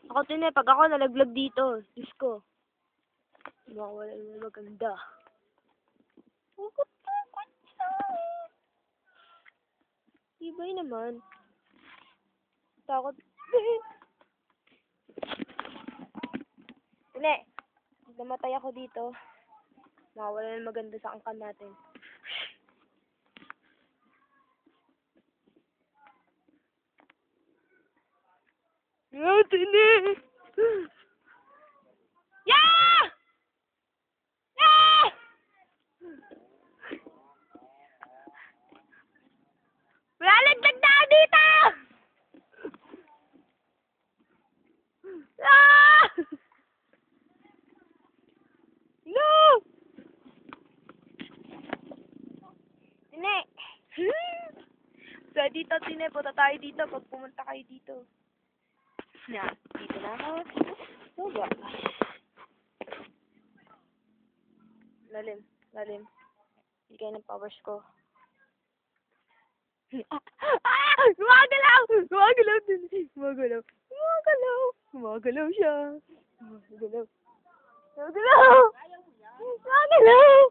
Ako din pag ako nalaglag dito, Diyos ko. Mawawala na maganda. Takot siya. Ibay naman. Takot. Tine, pag namatay ako dito, mawawala na maganda sa angkan natin. Tine! Yeah! Yeah! Lalagdag na ako dito! Ah! No! Tine! So, dito, Tine, punta tayo dito pag pumunta kayo dito. Na, dito na ako. Soba. Lalim, lalim. Bigay ng powers ko. Gumagalaw! Gumagalaw din. Gumagalaw. Gumagalaw. Gumagalaw siya. Gumagalaw. Gumagalaw! Gumagalaw!